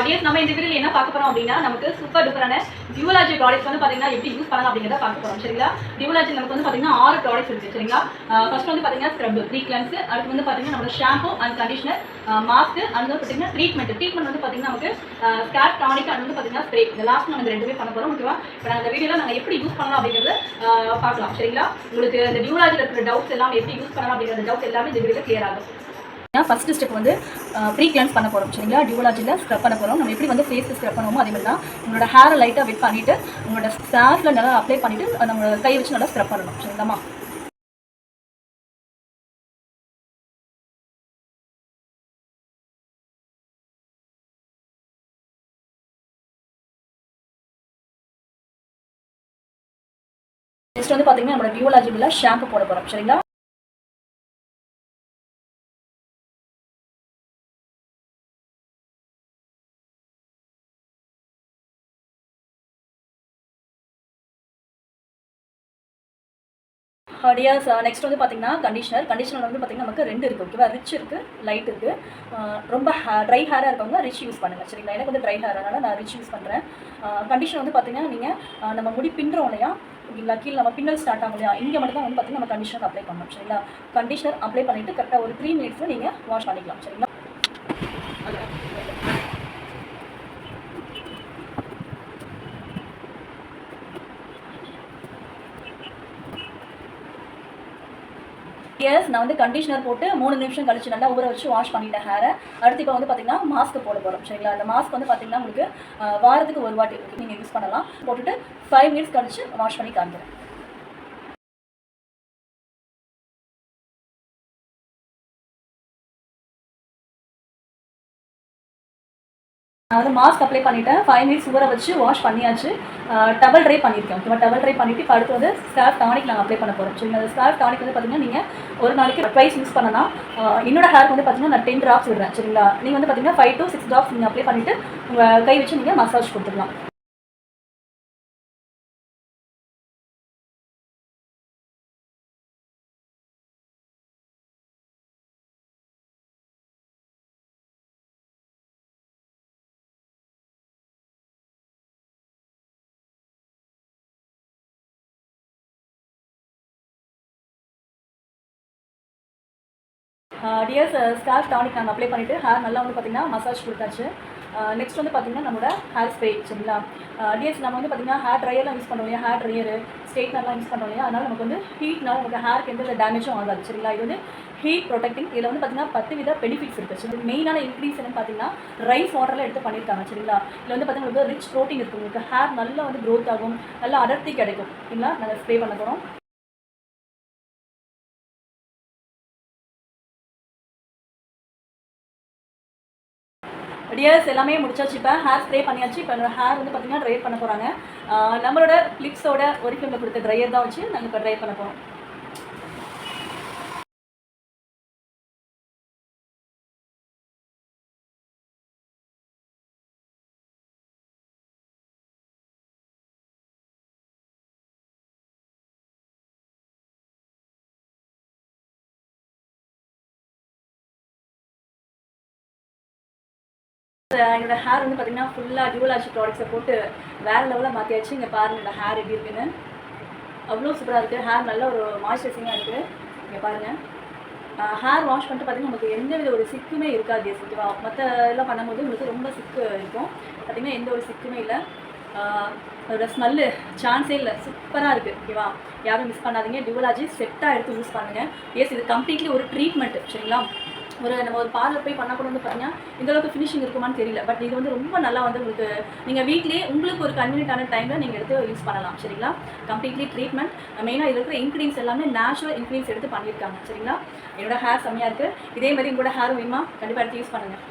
DS நம்ம இந்த வீடியோவில் என்ன பார்க்க போகிறோம் அப்படின்னா நமக்கு சூப்பர் டூப்பரான டியூலாஜி ப்ராடக்ட்ஸ் வந்து பார்த்தீங்கன்னா எப்படி யூஸ் பண்ணலாம் அப்படிங்கிறத பார்க்க போகிறோம் சரிங்களா. டியூலாஜி நமக்கு வந்து பார்த்தீங்கன்னா 6 ப்ராடக்ட்ஸ் இருக்குது சரிங்களா. ஃபர்ஸ்ட் வந்து பார்த்தீங்கன்னா ஸ்க்ரப், 3 கிளன்ஸ், அடுத்து வந்து பார்த்தீங்கன்னா நம்ம shampoo and conditioner, mask and வந்து பார்த்தீங்கன்னா ட்ரீட்மெண்ட் வந்து பார்த்தீங்கன்னா நமக்கு ஸ்கேல்ப் டானிக் அண்ட் வந்து பார்த்தீங்கன்னா ஸ்ப்ரே. இந்த லாஸ்ட் நம்ம இந்த ரெண்டுமே பண்ண போகிறோம் ஓகேவா. இப்போ நாங்கள் இந்த வீடியோவில் நாங்கள் எப்படி யூஸ் பண்ணலாம் அப்படிங்கிறத பார்க்கலாம் சரிங்களா. உங்களுக்கு இந்த டியூலாஜியில் இருக்கிற டவுட்ஸ் எல்லாம் எப்படி யூஸ் பண்ணலாம் அப்படிங்கிற டவுட் எல்லாமே இந்த வீடியோவில் கிளியர் ஆகும். ஃபர்ஸ்ட் ஸ்டெப் வந்து ப்ரீ கிளென்ஸ் பண்ண போகிறோம் சரிங்களா. டியூலாஜியில் ஸ்க்ரப் பண்ண போகிறோம். நம்ம எப்படி வந்து ஃபேஸ்க்கு ஸ்க்ரப் பண்ணுவோமோ அதே மாதிரி தான் உங்களோட ஹேரை லைட்டாக வெட் பண்ணிவிட்டு உங்களோட ஸ்கார்ஃபில் நல்லா அப்ளை பண்ணிவிட்டு நம்ம கை வச்சு நல்லா ஸ்க்ரப் பண்ணணும் சரிங்களாம்மா. நெக்ஸ்ட் வந்து பார்த்தீங்கன்னா நம்மளோட டியூலாஜியில் ஷாம்பு போட போகிறோம் சரிங்களா. டியர்ஸ் நெக்ஸ்ட் வந்து பார்த்தீங்கன்னா கண்டிஷனர் வந்து பார்த்தீங்கன்னா நமக்கு 2 இருக்குது ஓகேவா. ரிச் இருக்குது, லைட் இருக்குது. ரொம்ப ட்ரை ஹேராக இருக்கவங்க ரிச் யூஸ் பண்ணுங்கள் சரிங்களா. எனக்கு வந்து ட்ரை ஹேர் அதனால் நான் ரிச் யூஸ் பண்ணுறேன். கண்டிஷனர் வந்து பார்த்தீங்கன்னா நீங்கள் நம்ம முடி பின்னுறோம் இல்லையா, ஓகேங்களா, கீழே நம்ம பின்னல் ஸ்டார்ட் ஆகும் இல்லையா, இங்கே மட்டும் தான் வந்து பார்த்தீங்கன்னா நம்ம கண்டிஷனர் அப்ளை பண்ணணும் சரிங்களா. கண்டிஷனர் அப்ளை பண்ணிவிட்டு கரெக்டாக ஒரு 3 மினிட்ஸில் நீங்கள் வாஷ் பண்ணிக்கலாம் சரிங்களா. நான் வந்து கண்டிஷனர் போட்டு 3 நிமிஷம் கழிச்சு நல்லா ஊற வச்சு வாஷ் பண்ணிட்டேன் ஹேரை. அடுத்து இப்போ வந்து பார்த்தீங்கன்னா மாஸ்க் போட போகிறோம் சரிங்களா. அந்த மாஸ்க் வந்து பார்த்தீங்கன்னா உங்களுக்கு வாரத்துக்கு ஒரு வாட்டி நீங்கள் யூஸ் பண்ணலாம். போட்டுட்டு 5 மினிட்ஸ் கழிச்சு வாஷ் பண்ணி காமிக்கிறேன். நான் வந்து மாஸ்க் அப்ளை பண்ணிவிட்டேன். 5 மினிட்ஸ் ஊற வச்சு வாஷ் பண்ணியாச்சு. டபுள் ட்ரை பண்ணியிருக்கேன் ஓகேவா. டபுள் ட்ரை பண்ணிவிட்டு இப்போ அடுத்து வந்து ஸ்கால்ப் டானிக் நாங்கள் அப்ளை பண்ண போகிறோம் சரிங்களா. அந்த ஸ்கால்ப் டானிக் வந்து பார்த்தீங்கன்னா நீங்கள் ஒரு நாளைக்கு ட்வைஸ் யூஸ் பண்ணலாம். என்னோட ஹேருக்கு வந்து பார்த்தீங்கன்னா நான் 10 ட்ராப்ஸ் விடுறேன் சரிங்களா. நீங்கள் வந்து பார்த்தீங்கன்னா 5 to 6 ட்ராப்ஸ் நீங்கள் அப்ளை பண்ணிவிட்டு உங்கள் கை வச்சு நீங்கள் மசாஜ் கொடுத்துக்கலாம். டியர்ஸ் ஸ்கால்ப் டானிக் நாங்கள் அப்ளை பண்ணிவிட்டு ஹேர் நல்லா வந்து பார்த்திங்கன்னா மசாஜ் கொடுத்தாச்சு. நெக்ஸ்ட் வந்து பார்த்திங்கன்னா நம்மளோட ஹேர் ஸ்ப்ரே சரிங்களா. டியர்ஸ் நம்ம வந்து பார்த்திங்கன்னா ஹேர் ட்ரையர்லாம் யூஸ் பண்ணுவோம் இல்லையா, ஹேர் ட்ரையர் ஸ்ட்ரெயிட்னர்லாம் யூஸ் பண்ணுவோம் இல்லையா, அதனால் நமக்கு வந்து ஹீட்னால நமக்கு ஹேருக்கு எந்த டேமேஜும் ஆகாது சரிங்களா. இது வந்து ஹீட் ப்ரொடெக்டிங். இதில் வந்து பார்த்திங்கன்னா 10 வித பெனிஃபிட்ஸ் இருக்குது சரி. மெயினான இன்க்ரீஸ் என்னன்னு பார்த்தீங்கன்னா ரைஸ் வாட்டரில் எடுத்து பண்ணியிருக்காங்க சரிங்களா. இதில் வந்து பார்த்திங்கன்னா உங்களுக்கு ரிச் ப்ரோட்டீன் இருக்குது. உங்களுக்கு ஹேர் நல்லா வந்து க்ரோத் ஆகும், நல்லா அடர்த்தி கிடைக்கும் சரிங்களா. நாங்கள் ஸ்ப்ரே பண்ண போகிறோம். டியர்ஸ் எல்லாமே முடிச்சாச்சு. இப்போ ஹேர் ஸ்ப்ரே பண்ணியாச்சு. இப்போ என்னோட ஹேர் வந்து பார்த்திங்கன்னா ட்ரை பண்ண போகிறாங்க. நம்மளோட ஃப்ளிப்ஸோட ஒரிஃப்ளேமில் கொடுத்த ட்ரையர் தான் வச்சு நாங்கள் இப்போ ட்ரை பண்ண போகிறோம். என்னோட ஹேர் வந்து பார்த்திங்கன்னா ஃபுல்லாக டியூலாஜி ப்ராடக்ட்ஸை போட்டு வேறு லெவலில் மாற்றியாச்சு. இங்கே பாருங்கள் என்னோட ஹேர் எப்படி இருக்குன்னு. அவ்வளோ சூப்பராக இருக்குது. ஹேர் நல்ல ஒரு மாய்ஸ்சரைசிங்காக இருக்குது. இங்கே பாருங்கள். ஹேர் வாஷ் பண்ணிட்டு பார்த்திங்கன்னா நமக்கு எந்த வித ஒரு சிக்குமே இருக்காது ஓகேவா. மற்ற எல்லாம் பண்ணும்போது உங்களுக்கு ரொம்ப சிக்கு இருக்கும். பார்த்திங்கன்னா எந்த ஒரு சிக்குமே இல்லை. அதோட ஸ்மெல்லு சான்ஸே இல்லை, சூப்பராக இருக்குது ஓகேவா. யாரும் மிஸ் பண்ணாதீங்க. டியூலாஜி செட்டாக எடுத்து யூஸ் பண்ணுங்கள். இது கம்ப்ளீட்லி ஒரு ட்ரீட்மெண்ட் சரிங்களா. நம்ம ஒரு பார்லர் போய் பண்ணால் கூட வந்து பார்த்தீங்கன்னா இந்தளவுக்கு ஃபினிஷிங் இருக்குமான்னு தெரியல. பட் இது வந்து ரொம்ப நல்லா வந்து உங்களுக்கு நீங்கள் வீட்லேயே உங்களுக்கு ஒரு கன்வீனியன்ட்டான டைமில் நீங்கள் எடுத்து யூஸ் பண்ணலாம் சரிங்களா. Completely treatment. மெயினாக இதில் இருக்கிற இன்க்ரீடியன்ஸ் எல்லாமே நேச்சுரல் இன்க்ரீடியன்ஸ் எடுத்து பண்ணியிருக்காங்க சரிங்களா. என்னோட ஹேர் செம்மையாக இருக்குது. இதே மாதிரி உங்களோட ஹேர் வேணுமா கண்டிப்பாக எடுத்து யூஸ் பண்ணுங்கள்.